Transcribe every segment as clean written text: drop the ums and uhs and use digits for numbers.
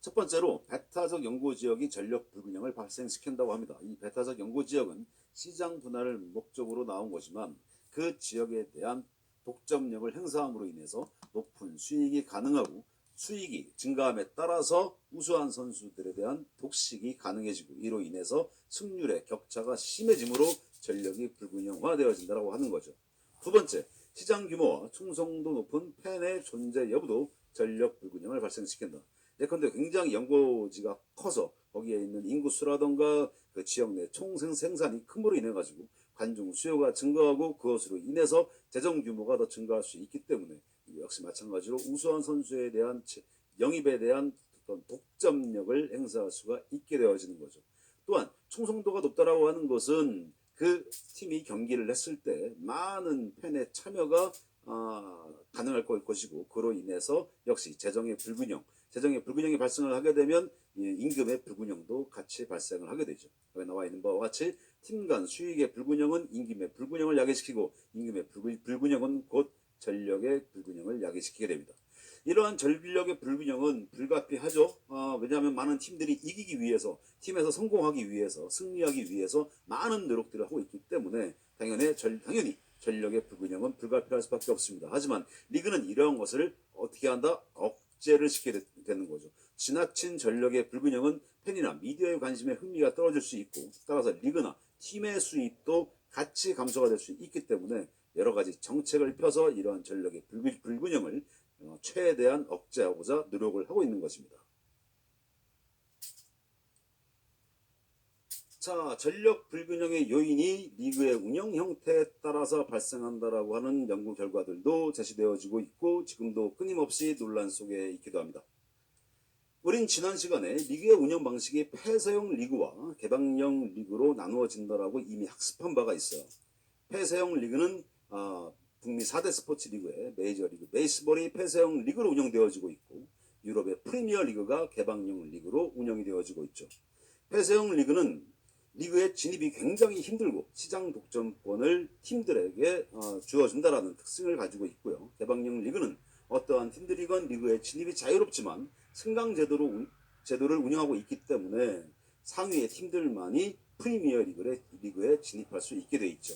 첫 번째로 배타적 연고지역이 전력 불균형을 발생시킨다고 합니다. 이 배타적 연고지역은 시장 분할을 목적으로 나온 것이지만 그 지역에 대한 독점력을 행사함으로 인해서 높은 수익이 가능하고 수익이 증가함에 따라서 우수한 선수들에 대한 독식이 가능해지고 이로 인해서 승률의 격차가 심해지므로 전력이 불균형화되어진다고 하는 거죠. 두 번째, 시장 규모와 충성도 높은 팬의 존재 여부도 전력 불균형을 발생시킨다. 예컨대 굉장히 연고지가 커서 거기에 있는 인구수라던가 그 지역 내 총생산이 큼으로 인해 가지고 관중 수요가 증가하고 그것으로 인해서 재정 규모가 더 증가할 수 있기 때문에 역시 마찬가지로 우수한 선수에 대한 영입에 대한 어떤 독점력을 행사할 수가 있게 되어지는 거죠. 또한 충성도가 높다라고 하는 것은 그 팀이 경기를 했을 때 많은 팬의 참여가 가능할 것이고 그로 인해서 역시 재정의 불균형이 발생을 하게 되면 임금의 불균형도 같이 발생을 하게 되죠. 여기 나와 있는 바와 같이 팀 간 수익의 불균형은 임금의 불균형을 야기시키고 임금의 불균형은 곧 전력의 불균형을 야기시키게 됩니다. 이러한 전력의 불균형은 불가피하죠. 왜냐하면 많은 팀들이 이기기 위해서 팀에서 성공하기 위해서 승리하기 위해서 많은 노력들을 하고 있기 때문에 당연히 전력의 불균형은 불가피할 수밖에 없습니다. 하지만 리그는 이러한 것을 어떻게 한다? 억제를 시키게 되는 거죠. 지나친 전력의 불균형은 팬이나 미디어의 관심에 흥미가 떨어질 수 있고 따라서 리그나 팀의 수입도 같이 감소가 될 수 있기 때문에 여러 가지 정책을 펴서 이러한 전력의 불균형을 최대한 억제하고자 노력을 하고 있는 것입니다. 자, 전력 불균형의 요인이 리그의 운영 형태에 따라서 발생한다라고 하는 연구 결과들도 제시되어지고 있고 지금도 끊임없이 논란 속에 있기도 합니다. 우린 지난 시간에 리그의 운영 방식이 폐쇄형 리그와 개방형 리그로 나누어진다라고 이미 학습한 바가 있어요. 폐쇄형 리그는 북미 4대 스포츠 리그의 메이저리그 베이스볼이 폐쇄형 리그로 운영되어지고 있고 유럽의 프리미어 리그가 개방형 리그로 운영이 되어지고 있죠. 폐쇄형 리그는 리그의 진입이 굉장히 힘들고 시장 독점권을 팀들에게 주어준다라는 특징을 가지고 있고요. 개방형 리그는 어떠한 팀들이건 리그의 진입이 자유롭지만 승강 제도를 운영하고 있기 때문에 상위의 팀들만이 프리미어 리그에 진입할 수 있게 돼 있죠.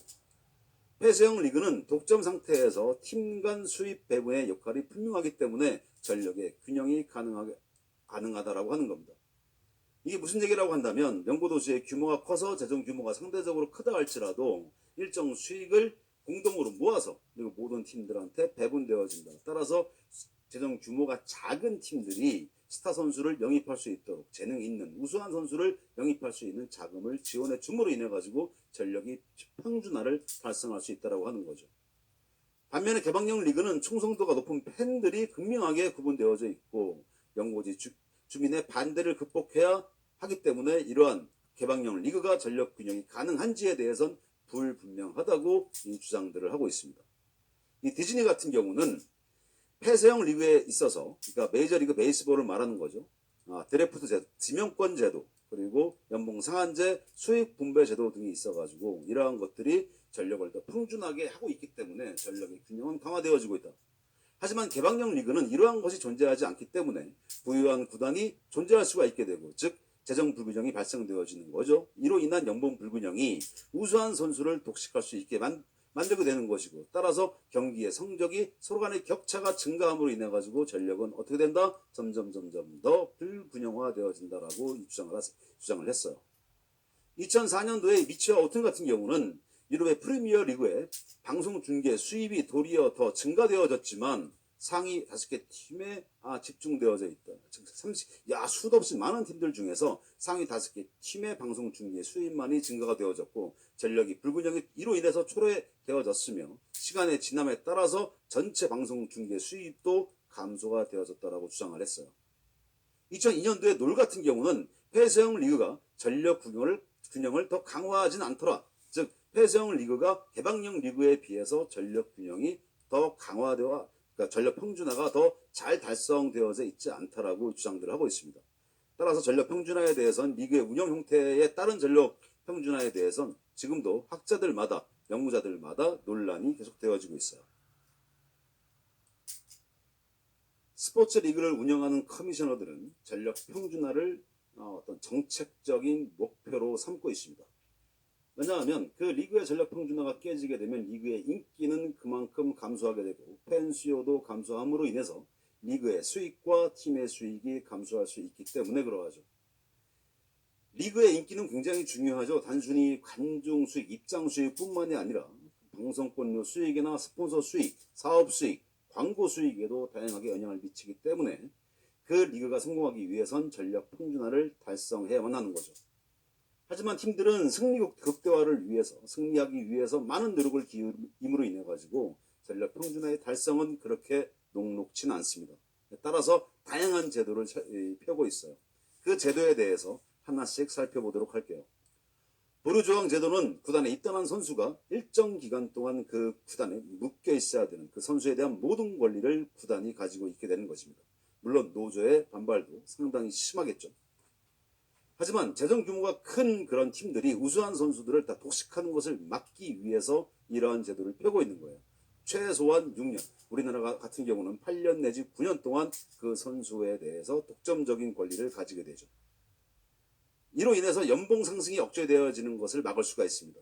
폐쇄형 리그는 독점 상태에서 팀 간 수입 배분의 역할이 분명하기 때문에 전력의 균형이 가능하다라고 하는 겁니다. 이게 무슨 얘기라고 한다면 연고도시의 규모가 커서 재정 규모가 상대적으로 크다 할지라도 일정 수익을 공동으로 모아서 그리고 모든 팀들한테 배분되어진다. 따라서 재정 규모가 작은 팀들이 스타 선수를 영입할 수 있도록 재능 있는 우수한 선수를 영입할 수 있는 자금을 지원해 줌으로 인해 가지고 전력이 평준화를 달성할 수 있다라고 하는 거죠. 반면에 개방형 리그는 충성도가 높은 팬들이 극명하게 구분되어져 있고 연고지 주민의 반대를 극복해야 하기 때문에 이러한 개방형 리그가 전력 균형이 가능한지에 대해선 불분명하다고 이 주장들을 하고 있습니다. 이 디즈니 같은 경우는 폐쇄형 리그에 있어서 그러니까 메이저리그 베이스볼을 말하는 거죠. 드래프트 제도, 지명권 제도, 그리고 연봉 상한제, 수익 분배 제도 등이 있어가지고 이러한 것들이 전력을 더 평준하게 하고 있기 때문에 전력의 균형은 강화되어지고 있다. 하지만 개방형 리그는 이러한 것이 존재하지 않기 때문에 부유한 구단이 존재할 수가 있게 되고 즉 재정 불균형이 발생되어지는 거죠. 이로 인한 연봉 불균형이 우수한 선수를 독식할 수 있게 만들게 되는 것이고 따라서 경기의 성적이 서로 간의 격차가 증가함으로 인해 가지고 전력은 어떻게 된다? 점점 더 불균형화되어진다라고 주장을 했어요. 2004년도에 미치와 오튼 같은 경우는 유럽의 프리미어 리그의 방송 중계 수입이 도리어 더 증가되어졌지만 상위 5개 팀에 집중되어져 있다. 즉 수도 없이 많은 팀들 중에서 상위 5개 팀의 방송 중계 수입만이 증가가 되어졌고 전력이 불균형이 이로 인해서 초래되어졌으며 시간의 지남에 따라서 전체 방송 중계 수입도 감소가 되어졌다라고 주장을 했어요. 2002년도에 놀 같은 경우는 폐쇄형 리그가 전력 균형을 더 강화하진 않더라. 즉 폐쇄형 리그가 개방형 리그에 비해서 전력 균형이 더 강화되어 그러니까 전력 평준화가 더 잘 달성되어져 있지 않다라고 주장들을 하고 있습니다. 따라서 전력 평준화에 대해서는 리그의 운영 형태에 따른 전력 평준화에 대해서는 지금도 학자들마다 연구자들마다 논란이 계속되어지고 있어요. 스포츠 리그를 운영하는 커미셔너들은 전력 평준화를 어떤 정책적인 목표로 삼고 있습니다. 왜냐하면 그 리그의 전력 평준화가 깨지게 되면 리그의 인기는 그만큼 감소하게 되고 팬 수요도 감소함으로 인해서 리그의 수익과 팀의 수익이 감소할 수 있기 때문에 그러하죠. 리그의 인기는 굉장히 중요하죠. 단순히 관중 수익, 입장 수익뿐만이 아니라 방송권료 수익이나 스폰서 수익, 사업 수익, 광고 수익에도 다양하게 영향을 미치기 때문에 그 리그가 성공하기 위해선 전력 평준화를 달성해야만 하는 거죠. 하지만 팀들은 승리 극대화를 위해서, 승리하기 위해서 많은 노력을 기울임으로 인해 가지고 전력 평준화의 달성은 그렇게 녹록지는 않습니다. 따라서 다양한 제도를 펴고 있어요. 그 제도에 대해서 하나씩 살펴보도록 할게요. 보류조항 제도는 구단에 입단한 선수가 일정 기간 동안 그 구단에 묶여 있어야 되는 그 선수에 대한 모든 권리를 구단이 가지고 있게 되는 것입니다. 물론 노조의 반발도 상당히 심하겠죠. 하지만 재정 규모가 큰 그런 팀들이 우수한 선수들을 다 독식하는 것을 막기 위해서 이러한 제도를 펴고 있는 거예요. 최소한 6년, 우리나라 같은 경우는 8년 내지 9년 동안 그 선수에 대해서 독점적인 권리를 가지게 되죠. 이로 인해서 연봉 상승이 억제되어지는 것을 막을 수가 있습니다.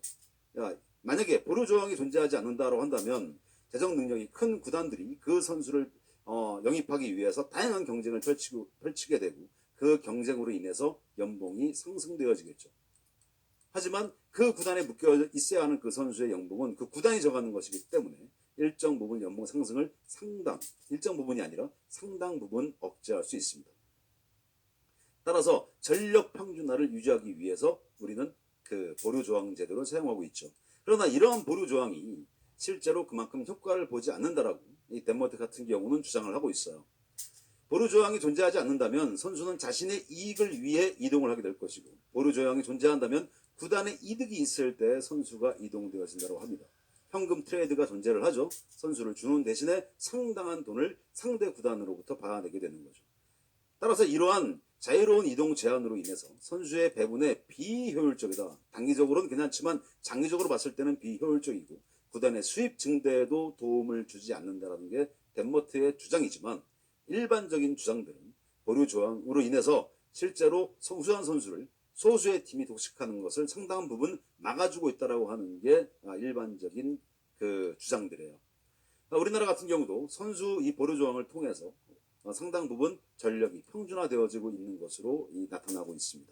만약에 보류 조항이 존재하지 않는다고 한다면 재정 능력이 큰 구단들이 그 선수를 영입하기 위해서 다양한 경쟁을 펼치게 되고 그 경쟁으로 인해서 연봉이 상승되어지겠죠. 하지만 그 구단에 묶여 있어야 하는 그 선수의 연봉은 그 구단이 정하는 것이기 때문에 일정 부분 연봉 상승을 일정 부분이 아니라 상당 부분 억제할 수 있습니다. 따라서 전력 평준화를 유지하기 위해서 우리는 그 보류 조항 제도를 사용하고 있죠. 그러나 이러한 보류 조항이 실제로 그만큼 효과를 보지 않는다라고 이 덴머트 같은 경우는 주장을 하고 있어요. 보류 조항이 존재하지 않는다면 선수는 자신의 이익을 위해 이동을 하게 될 것이고, 보류 조항이 존재한다면 구단의 이득이 있을 때 선수가 이동되어진다고 합니다. 현금 트레이드가 존재를 하죠. 선수를 주는 대신에 상당한 돈을 상대 구단으로부터 받아내게 되는 거죠. 따라서 이러한 자유로운 이동 제한으로 인해서 선수의 배분에 비효율적이다. 단기적으로는 괜찮지만 장기적으로 봤을 때는 비효율적이고 구단의 수입 증대에도 도움을 주지 않는다는 게 덴머트의 주장이지만, 일반적인 주장들은 보류 조항으로 인해서 실제로 우수한 선수를 소수의 팀이 독식하는 것을 상당한 부분 막아주고 있다라고 하는 게 일반적인 그 주장들이에요. 우리나라 같은 경우도 선수 이 보류 조항을 통해서 상당 부분 전력이 평준화되어지고 있는 것으로 나타나고 있습니다.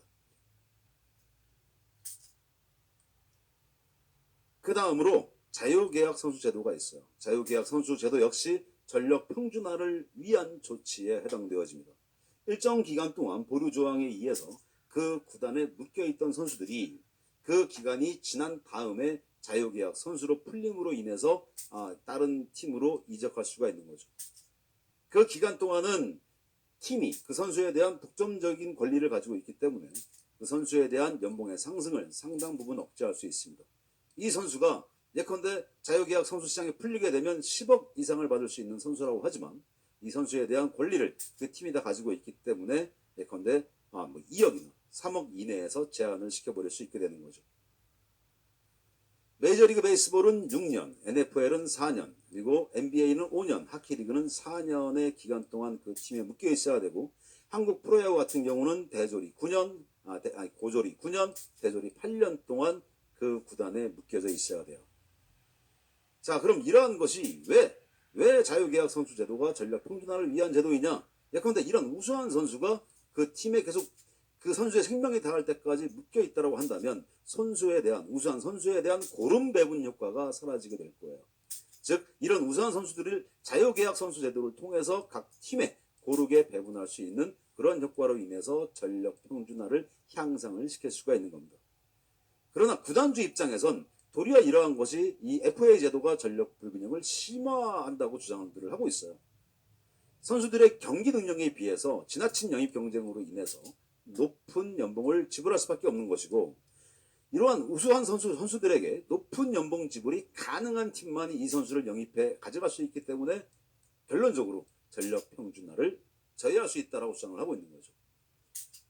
그 다음으로 자유계약 선수 제도가 있어요. 자유계약 선수 제도 역시 전력 평준화를 위한 조치에 해당되어집니다. 일정 기간 동안 보류 조항에 의해서 그 구단에 묶여있던 선수들이 그 기간이 지난 다음에 자유계약 선수로 풀림으로 인해서 다른 팀으로 이적할 수가 있는 거죠. 그 기간 동안은 팀이 그 선수에 대한 독점적인 권리를 가지고 있기 때문에 그 선수에 대한 연봉의 상승을 상당 부분 억제할 수 있습니다. 이 선수가 예컨대 자유계약 선수 시장에 풀리게 되면 10억 이상을 받을 수 있는 선수라고 하지만 이 선수에 대한 권리를 그 팀이 다 가지고 있기 때문에 예컨대 2억이나 3억 이내에서 제한을 시켜버릴 수 있게 되는 거죠. 메이저리그 베이스볼은 6년, NFL은 4년, 그리고 NBA는 5년, 하키리그는 4년의 기간 동안 그 팀에 묶여 있어야 되고, 한국 프로야구 같은 경우는 고졸이 9년, 대졸이 8년 동안 그 구단에 묶여져 있어야 돼요. 자, 그럼 이러한 것이 왜 자유계약 선수 제도가 전력 평준화를 위한 제도이냐? 예컨대 이런 우수한 선수가 그 팀에 계속 그 선수의 생명이 다할 때까지 묶여 있다고 한다면 우수한 선수에 대한 고름 배분 효과가 사라지게 될 거예요. 즉 이런 우수한 선수들을 자유계약 선수 제도를 통해서 각 팀에 고르게 배분할 수 있는 그런 효과로 인해서 전력 평준화를 향상을 시킬 수가 있는 겁니다. 그러나 구단주 입장에선 도리어 이러한 것이 이 FA 제도가 전력 불균형을 심화한다고 주장들을 하고 있어요. 선수들의 경기 능력에 비해서 지나친 영입 경쟁으로 인해서 높은 연봉을 지불할 수밖에 없는 것이고, 이러한 우수한 선수들에게 높은 연봉 지불이 가능한 팀만이 이 선수를 영입해 가져갈 수 있기 때문에 결론적으로 전력 평준화를 저해할 수 있다고 주장을 하고 있는 거죠.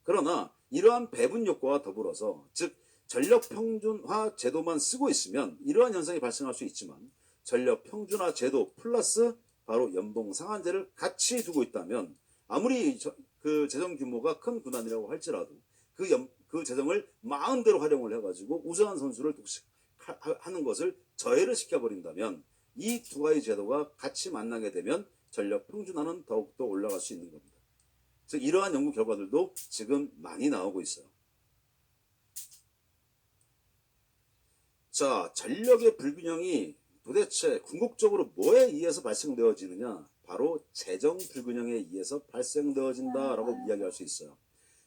그러나 이러한 배분 효과와 더불어서, 즉 전력 평준화 제도만 쓰고 있으면 이러한 현상이 발생할 수 있지만 전력 평준화 제도 플러스 바로 연봉 상한제를 같이 두고 있다면 아무리 그 재정 규모가 큰 구단이라고 할지라도 그 재정을 마음대로 활용을 해가지고 우수한 선수를 독식하는 것을 저해를 시켜버린다면 이 두 가지 제도가 같이 만나게 되면 전력 평준화는 더욱더 올라갈 수 있는 겁니다. 즉 이러한 연구 결과들도 지금 많이 나오고 있어요. 자, 전력의 불균형이 도대체 궁극적으로 뭐에 의해서 발생되어지느냐? 바로 재정 불균형에 의해서 발생되어진다라고 이야기할 수 있어요.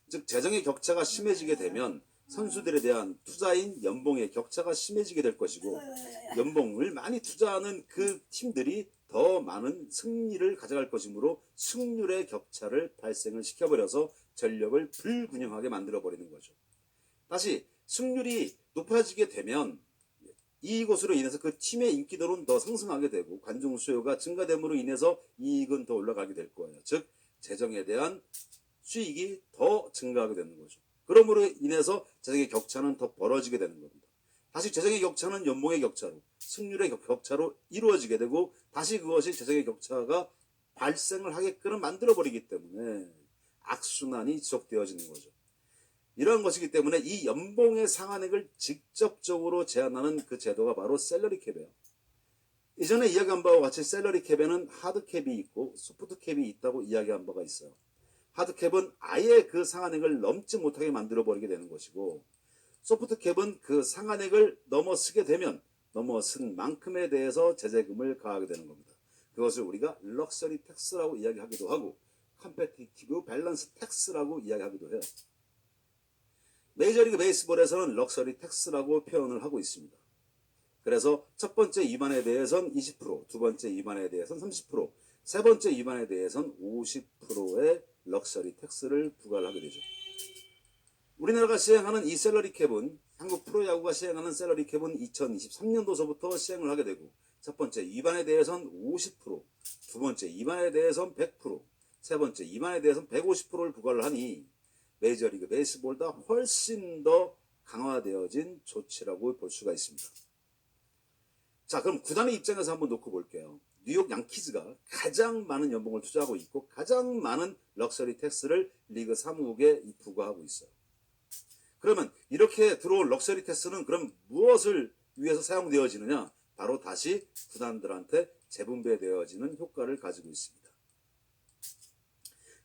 즉 재정의 격차가 심해지게 되면 선수들에 대한 투자인 연봉의 격차가 심해지게 될 것이고 연봉을 많이 투자하는 그 팀들이 더 많은 승리를 가져갈 것이므로 승률의 격차를 발생을 시켜버려서 전력을 불균형하게 만들어버리는 거죠. 다시 승률이 높아지게 되면 이것으로 인해서 그 팀의 인기도는 더 상승하게 되고 관중 수요가 증가됨으로 인해서 이익은 더 올라가게 될 거예요. 즉 재정에 대한 수익이 더 증가하게 되는 거죠. 그러므로 인해서 재정의 격차는 더 벌어지게 되는 겁니다. 다시 재정의 격차는 연봉의 격차로 승률의 격차로 이루어지게 되고 다시 그것이 재정의 격차가 발생을 하게끔 만들어버리기 때문에 악순환이 지속되어지는 거죠. 이러한 것이기 때문에 이 연봉의 상한액을 직접적으로 제한하는 그 제도가 바로 셀러리 캡이에요. 이전에 이야기한 바와 같이 셀러리 캡에는 하드 캡이 있고 소프트 캡이 있다고 이야기한 바가 있어요. 하드 캡은 아예 그 상한액을 넘지 못하게 만들어버리게 되는 것이고 소프트 캡은 그 상한액을 넘어서게 되면 넘어선 만큼에 대해서 제재금을 가하게 되는 겁니다. 그것을 우리가 럭셔리 텍스라고 이야기하기도 하고 컴페티티브 밸런스 텍스라고 이야기하기도 해요. 메이저리그 베이스볼에서는 럭셔리 텍스라고 표현을 하고 있습니다. 그래서 첫 번째 위반에 대해서는 20%, 두 번째 위반에 대해서는 30%, 세 번째 위반에 대해서는 50%의 럭셔리 텍스를 부과를 하게 되죠. 우리나라가 시행하는 이 셀러리 캡은 한국 프로야구가 시행하는 셀러리 캡은 2023년도서부터 시행을 하게 되고 첫 번째 위반에 대해서는 50%, 두 번째 위반에 대해서는 100%, 세 번째 위반에 대해서는 150%를 부과를 하니 메이저리그 베이스볼보다 훨씬 더 강화되어진 조치라고 볼 수가 있습니다. 자, 그럼 구단의 입장에서 한번 놓고 볼게요. 뉴욕 양키즈가 가장 많은 연봉을 투자하고 있고 가장 많은 럭셔리 텍스를 리그 사무국에 부과하고 있어요. 그러면 이렇게 들어온 럭셔리 텍스는 그럼 무엇을 위해서 사용되어지느냐? 바로 다시 구단들한테 재분배되어지는 효과를 가지고 있습니다.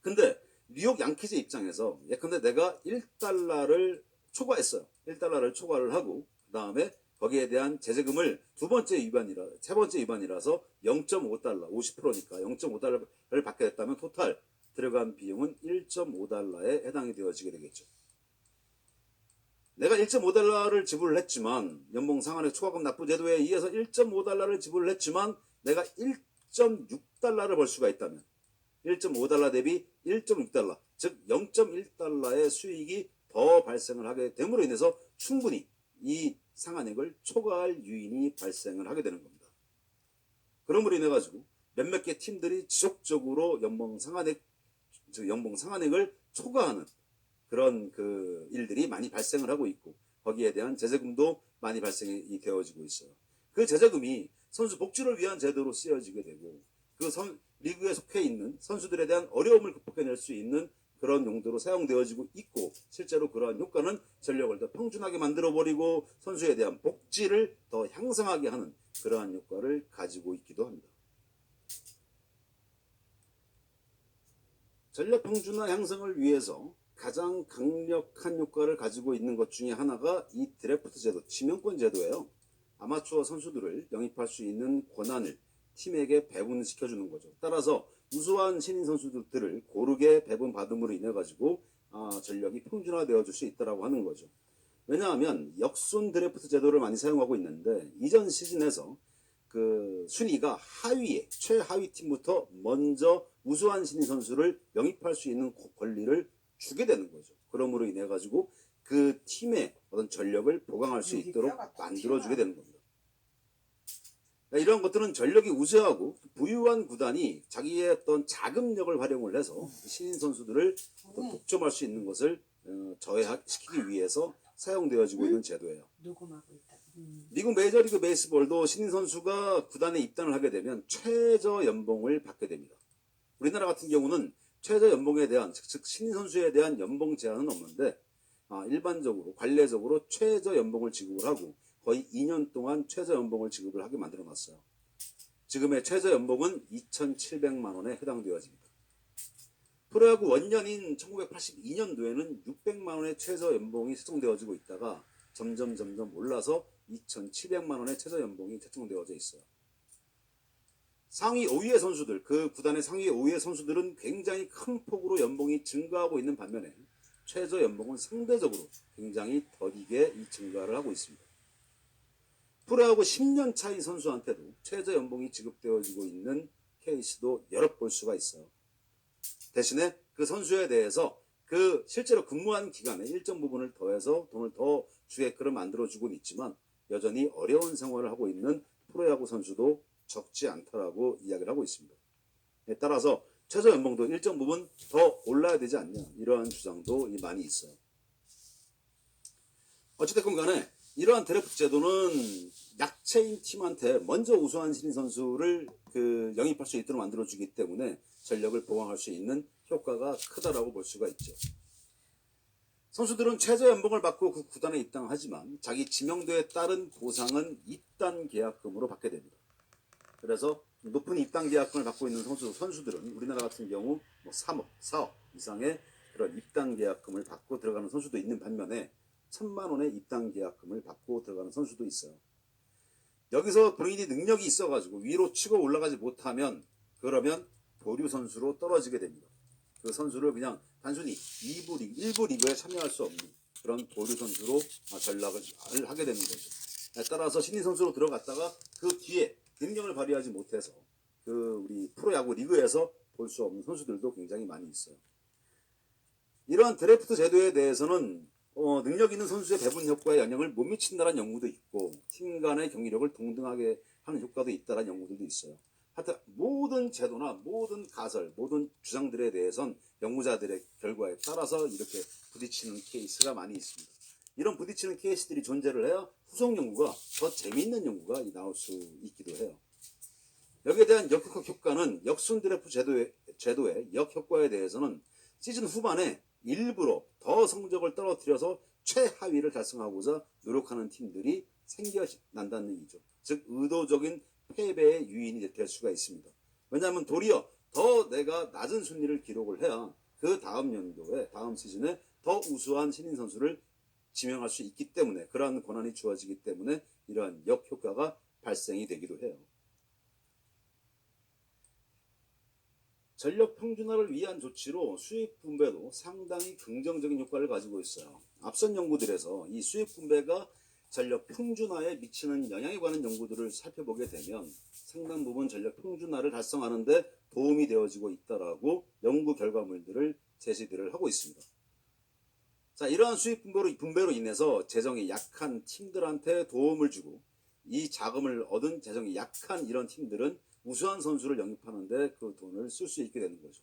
근데 뉴욕 양키즈 입장에서 예컨대 내가 1달러를 초과했어요. 1달러를 초과를 하고 그 다음에 거기에 대한 제재금을 세 번째 위반이라서 0.5달러, 50%니까 0.5달러를 받게 됐다면 토탈 들어간 비용은 1.5달러에 해당이 되어지게 되겠죠. 내가 1.5달러를 지불을 했지만 연봉 상한액 초과금 납부 제도에 의해서 1.5달러를 지불을 했지만 내가 1.6달러를 벌 수가 있다면 1.5달러 대비 1.6달러, 즉 0.1달러의 수익이 더 발생을 하게 됨으로 인해서 충분히 이 상한액을 초과할 유인이 발생을 하게 되는 겁니다. 그러므로 인해 가지고 몇몇 개 팀들이 지속적으로 연봉 상한액을 초과하는 그런 그 일들이 많이 발생을 하고 있고 거기에 대한 제재금도 많이 발생이 되어지고 있어요. 그 제재금이 선수 복지를 위한 제도로 쓰여지게 되고 그 리그에 속해 있는 선수들에 대한 어려움을 극복해낼 수 있는 그런 용도로 사용되어지고 있고 실제로 그러한 효과는 전력을 더 평준하게 만들어버리고 선수에 대한 복지를 더 향상하게 하는 그러한 효과를 가지고 있기도 합니다. 전력 평준화 향상을 위해서 가장 강력한 효과를 가지고 있는 것 중에 하나가 이 드래프트 제도, 지명권 제도예요. 아마추어 선수들을 영입할 수 있는 권한을 팀에게 배분시켜주는 거죠. 따라서 우수한 신인 선수들을 고르게 배분받음으로 인해 가지고 전력이 평준화되어 줄 수 있다고 하는 거죠. 왜냐하면 역순 드래프트 제도를 많이 사용하고 있는데 이전 시즌에서 그 순위가 최하위 팀부터 먼저 우수한 신인 선수를 영입할 수 있는 권리를 주게 되는 거죠. 그러므로 인해 가지고 그 팀의 어떤 전력을 보강할 수 있도록 만들어주게 되는 겁니다. 이러한 것들은 전력이 우세하고 부유한 구단이 자기의 어떤 자금력을 활용을 해서 신인 선수들을 독점할 수 있는 것을 저해시키기 위해서 사용되어지고 있는 제도예요. 녹음하고 있다. 미국 메이저리그 베이스볼도 신인 선수가 구단에 입단을 하게 되면 최저 연봉을 받게 됩니다. 우리나라 같은 경우는 최저 연봉에 대한 즉 신인 선수에 대한 연봉 제한은 없는데 일반적으로 관례적으로 최저 연봉을 지급을 하고 거의 2년 동안 최저 연봉을 지급을 하게 만들어 놨어요. 지금의 최저 연봉은 2,700만 원에 해당되어집니다. 프로야구 원년인 1982년도에는 600만 원의 최저 연봉이 책정되어지고 있다가 점점 올라서 2,700만 원의 최저 연봉이 책정되어져 있어요. 상위 5위의 선수들, 그 구단의 상위 5위의 선수들은 굉장히 큰 폭으로 연봉이 증가하고 있는 반면에 최저 연봉은 상대적으로 굉장히 더디게 증가를 하고 있습니다. 프로야구 10년 차인 선수한테도 최저 연봉이 지급되어지고 있는 케이스도 여러 볼 수가 있어요. 대신에 그 선수에 대해서 그 실제로 근무한 기간에 일정 부분을 더해서 돈을 더 주게끔 만들어주고는 있지만 여전히 어려운 생활을 하고 있는 프로야구 선수도 적지 않다라고 이야기를 하고 있습니다. 따라서 최저 연봉도 일정 부분 더 올라야 되지 않냐 이러한 주장도 많이 있어요. 어찌됐건 간에 이러한 드래프트 제도는 약체인 팀한테 먼저 우수한 신인 선수를 영입할 수 있도록 만들어주기 때문에 전력을 보강할 수 있는 효과가 크다라고 볼 수가 있죠. 선수들은 최저 연봉을 받고 그 구단에 입당하지만 자기 지명도에 따른 보상은 입단 계약금으로 받게 됩니다. 그래서 높은 입단 계약금을 받고 있는 선수들은 우리나라 같은 경우 3억, 4억 이상의 그런 입단 계약금을 받고 들어가는 선수도 있는 반면에 1,000만 원의 입단 계약금을 받고 들어가는 선수도 있어요. 여기서 본인이 능력이 있어가지고 위로 치고 올라가지 못하면 그러면 보류 선수로 떨어지게 됩니다. 그 선수를 그냥 단순히 1부 리그에 참여할 수 없는 그런 보류 선수로 전락을 하게 되는 거죠. 따라서 신인 선수로 들어갔다가 그 뒤에 능력을 발휘하지 못해서 우리 프로야구 리그에서 볼 수 없는 선수들도 굉장히 많이 있어요. 이러한 드래프트 제도에 대해서는 능력 있는 선수의 배분 효과에 영향을 못 미친다는 연구도 있고 팀 간의 경기력을 동등하게 하는 효과도 있다는 연구들도 있어요. 하여튼 모든 제도나 모든 가설, 모든 주장들에 대해선 연구자들의 결과에 따라서 이렇게 부딪히는 케이스가 많이 있습니다. 이런 부딪히는 케이스들이 존재를 해야 후속 연구가 더 재미있는 연구가 나올 수 있기도 해요. 여기에 대한 역효과 효과는 역순 드래프트 제도의 역효과에 대해서는 시즌 후반에 일부러 더 성적을 떨어뜨려서 최하위를 달성하고자 노력하는 팀들이 생겨난다는 얘기죠. 즉 의도적인 패배의 유인이 될 수가 있습니다. 왜냐하면 도리어 더 내가 낮은 순위를 기록을 해야 그 다음 연도에 다음 시즌에 더 우수한 신인 선수를 지명할 수 있기 때문에 그러한 권한이 주어지기 때문에 이러한 역효과가 발생이 되기도 해요. 전력 평준화를 위한 조치로 수익 분배도 상당히 긍정적인 효과를 가지고 있어요. 앞선 연구들에서 이 수익 분배가 전력 평준화에 미치는 영향에 관한 연구들을 살펴보게 되면 상당 부분 전력 평준화를 달성하는 데 도움이 되어지고 있다라고 연구 결과물들을 제시들을 하고 있습니다. 자, 이러한 수익 분배로 인해서 재정이 약한 팀들한테 도움을 주고 이 자금을 얻은 재정이 약한 이런 팀들은 우수한 선수를 영입하는데 그 돈을 쓸 수 있게 되는 거죠.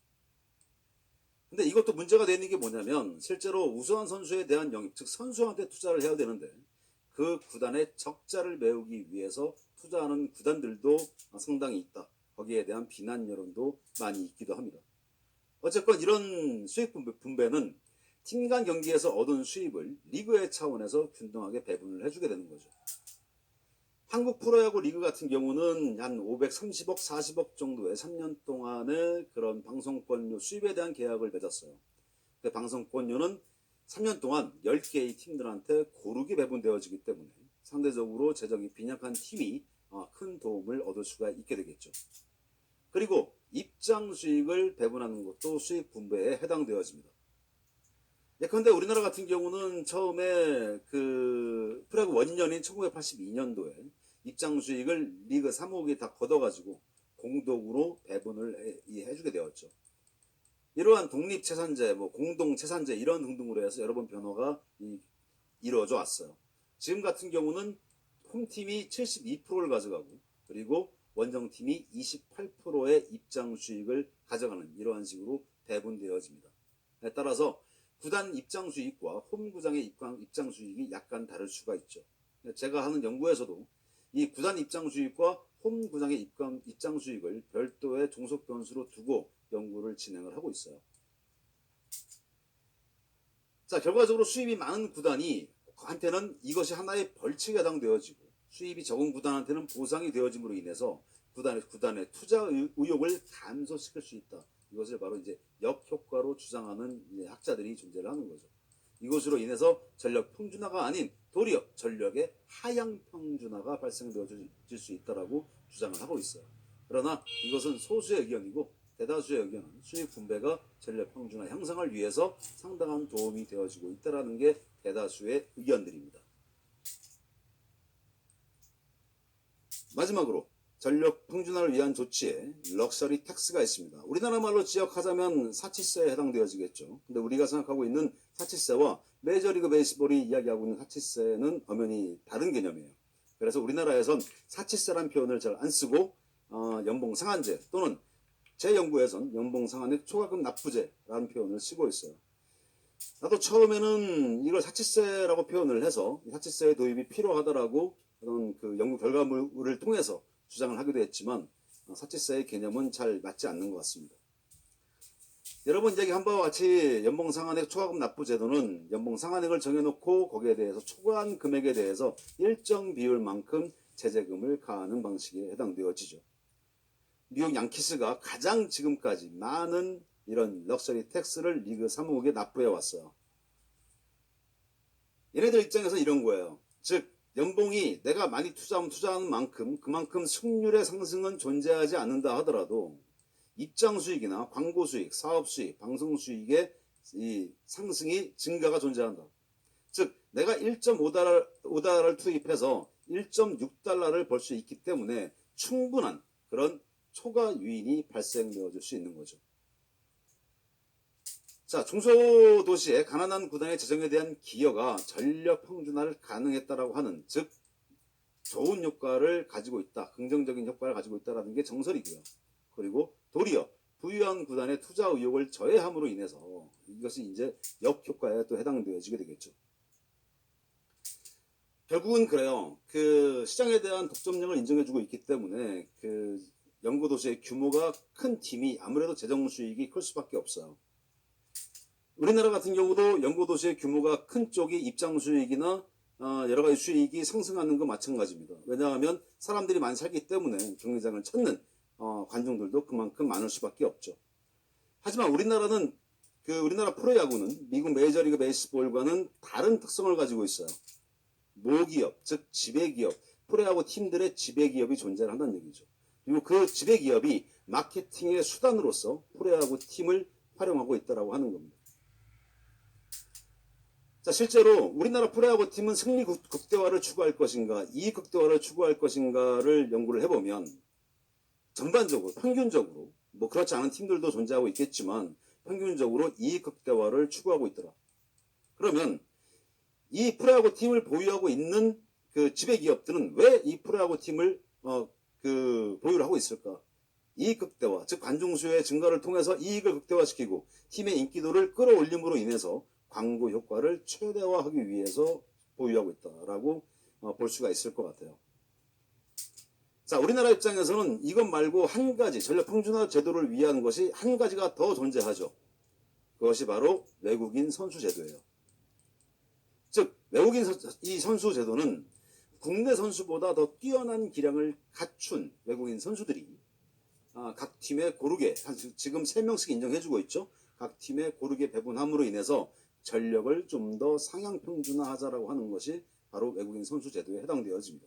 근데 이것도 문제가 되는 게 뭐냐면 실제로 우수한 선수에 대한 영입, 즉 선수한테 투자를 해야 되는데 그 구단의 적자를 메우기 위해서 투자하는 구단들도 상당히 있다. 거기에 대한 비난 여론도 많이 있기도 합니다. 어쨌건 이런 수익 분배는 팀 간 경기에서 얻은 수입을 리그의 차원에서 균등하게 배분을 해주게 되는 거죠. 한국 프로야구 리그 같은 경우는 한 530억, 40억 정도의 3년 동안의 그런 방송권료 수입에 대한 계약을 맺었어요. 그 방송권료는 3년 동안 10개의 팀들한테 고르게 배분되어지기 때문에 상대적으로 재정이 빈약한 팀이 큰 도움을 얻을 수가 있게 되겠죠. 그리고 입장 수익을 배분하는 것도 수익 분배에 해당되어집니다. 예컨대 우리나라 같은 경우는 처음에 프로야구 원년인 1982년도에 입장 수익을 리그 3호기 다 걷어가지고 공동으로 배분을 해주게 되었죠. 이러한 독립채산제, 공동채산제 이런 등등으로 해서 여러 번 변화가 이루어져 왔어요. 지금 같은 경우는 홈팀이 72%를 가져가고 그리고 원정팀이 28%의 입장 수익을 가져가는 이러한 식으로 배분되어집니다. 따라서 구단 입장 수익과 홈구장의 입장 수익이 약간 다를 수가 있죠. 제가 하는 연구에서도 이 구단 입장 수익과 홈 구장의 입장 수익을 별도의 종속 변수로 두고 연구를 진행을 하고 있어요. 자, 결과적으로 수입이 많은 구단이 한테는 이것이 하나의 벌칙에 해당되어지고, 수입이 적은 구단한테는 보상이 되어짐으로 인해서 구단의 투자 의욕을 감소시킬 수 있다. 이것을 바로 이제 역효과로 주장하는 학자들이 존재를 하는 거죠. 이것으로 인해서 전력 평준화가 아닌 도리어 전력의 하향 평준화가 발생되어질 수 있다라고 주장을 하고 있어요. 그러나 이것은 소수의 의견이고, 대다수의 의견은 수입 분배가 전력 평준화 향상을 위해서 상당한 도움이 되어지고 있다는 게 대다수의 의견들입니다. 마지막으로 전력 평준화를 위한 조치에 럭셔리 텍스가 있습니다. 우리나라 말로 지역하자면 사치세에 해당되어지겠죠. 근데 우리가 생각하고 있는 사치세와 메이저리그 베이스볼이 이야기하고 있는 사치세는 엄연히 다른 개념이에요. 그래서 우리나라에선 사치세란 표현을 잘 안 쓰고 연봉 상한제 또는 제 연구에선 연봉 상한액 초과금 납부제라는 표현을 쓰고 있어요. 나도 처음에는 이걸 사치세라고 표현을 해서 사치세의 도입이 필요하다라고 그런 그 연구 결과물을 통해서 주장을 하기도 했지만 사치세의 개념은 잘 맞지 않는 것 같습니다. 여러분 이야기한 바와 같이 연봉 상한액 초과금 납부 제도는 연봉 상한액을 정해놓고 거기에 대해서 초과한 금액에 대해서 일정 비율만큼 제재금을 가하는 방식에 해당되어지죠. 뉴욕 양키스가 가장 지금까지 많은 이런 럭셔리 텍스를 리그 사무국에 납부해 왔어요. 얘네들 입장에서 이런 거예요. 즉 연봉이 내가 많이 투자하는 만큼 그만큼 승률의 상승은 존재하지 않는다 하더라도 입장 수익이나 광고 수익, 사업 수익, 방송 수익의 이 상승이 증가가 존재한다. 즉 내가 1.5달러를 투입해서 1.6달러를 벌 수 있기 때문에 충분한 그런 초과 유인이 발생되어질 수 있는 거죠. 자, 중소도시의 가난한 구단의 재정에 대한 기여가 전력 평준화를 가능했다라고 하는, 즉 좋은 효과를 가지고 있다, 긍정적인 효과를 가지고 있다라는 게 정설이고요. 그리고 도리어 부유한 구단의 투자 의욕을 저해함으로 인해서 이것이 이제 역효과에 또 해당되어지게 되겠죠. 결국은 그래요. 그 시장에 대한 독점력을 인정해주고 있기 때문에 그 연구도시의 규모가 큰 팀이 아무래도 재정 수익이 클 수밖에 없어요. 우리나라 같은 경우도 연구도시의 규모가 큰 쪽이 입장 수익이나 여러 가지 수익이 상승하는 거 마찬가지입니다. 왜냐하면 사람들이 많이 살기 때문에 경기장을 찾는 관중들도 그만큼 많을 수밖에 없죠. 하지만 우리나라 프로야구는 미국 메이저리그 베이스볼과는 다른 특성을 가지고 있어요. 모기업, 즉 지배기업, 프로야구 팀들의 지배기업이 존재를 한다는 얘기죠. 그리고 그 지배기업이 마케팅의 수단으로서 프로야구 팀을 활용하고 있다고 하는 겁니다. 자, 실제로 우리나라 프로야구 팀은 승리 극대화를 추구할 것인가, 이익 극대화를 추구할 것인가를 연구를 해보면 전반적으로, 평균적으로, 뭐 그렇지 않은 팀들도 존재하고 있겠지만 평균적으로 이익 극대화를 추구하고 있더라. 그러면 이 프로야구 팀을 보유하고 있는 그 지배기업들은 왜 이 프로야구 팀을 보유를 하고 있을까? 이익 극대화, 즉 관중 수의 증가를 통해서 이익을 극대화시키고 팀의 인기도를 끌어올림으로 인해서 광고 효과를 최대화하기 위해서 보유하고 있다라고 볼 수가 있을 것 같아요. 자, 우리나라 입장에서는 이것 말고 한 가지 전력 평준화 제도를 위한 것이 한 가지가 더 존재하죠. 그것이 바로 외국인 선수 제도예요. 즉 외국인 이 선수 제도는 국내 선수보다 더 뛰어난 기량을 갖춘 외국인 선수들이 각 팀에 고르게, 지금 3명씩 인정해주고 있죠. 각 팀에 고르게 배분함으로 인해서 전력을 좀 더 상향 평준화하자라고 하는 것이 바로 외국인 선수 제도에 해당되어집니다.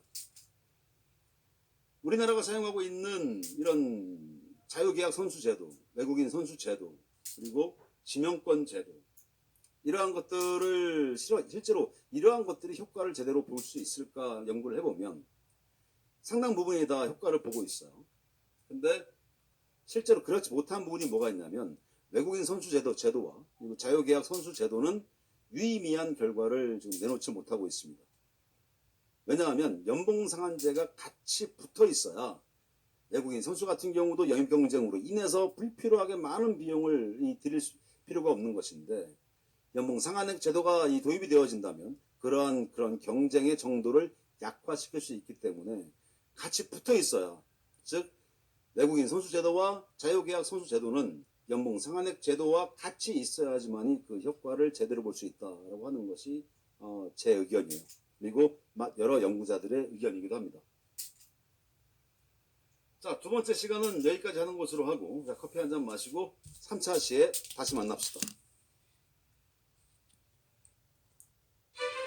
우리나라가 사용하고 있는 이런 자유계약 선수 제도, 외국인 선수 제도, 그리고 지명권 제도, 이러한 것들을 실제로 이러한 것들이 효과를 제대로 볼 수 있을까 연구를 해보면 상당 부분이 다 효과를 보고 있어요. 근데 실제로 그렇지 못한 부분이 뭐가 있냐면 외국인 선수 제도와 그리고 자유계약 선수 제도는 유의미한 결과를 지금 내놓지 못하고 있습니다. 왜냐하면 연봉 상한제가 같이 붙어 있어야 외국인 선수 같은 경우도 영입 경쟁으로 인해서 불필요하게 많은 비용을 들일 필요가 없는 것인데, 연봉 상한액 제도가 도입이 되어진다면 그런 경쟁의 정도를 약화시킬 수 있기 때문에 같이 붙어 있어야, 즉 외국인 선수 제도와 자유계약 선수 제도는 연봉 상한액 제도와 같이 있어야지만이 그 효과를 제대로 볼 수 있다라고 하는 것이 제 의견이에요. 그리고 여러 연구자들의 의견이기도 합니다. 자, 두 번째 시간은 여기까지 하는 것으로 하고, 커피 한 잔 마시고 3차 시에 다시 만납시다.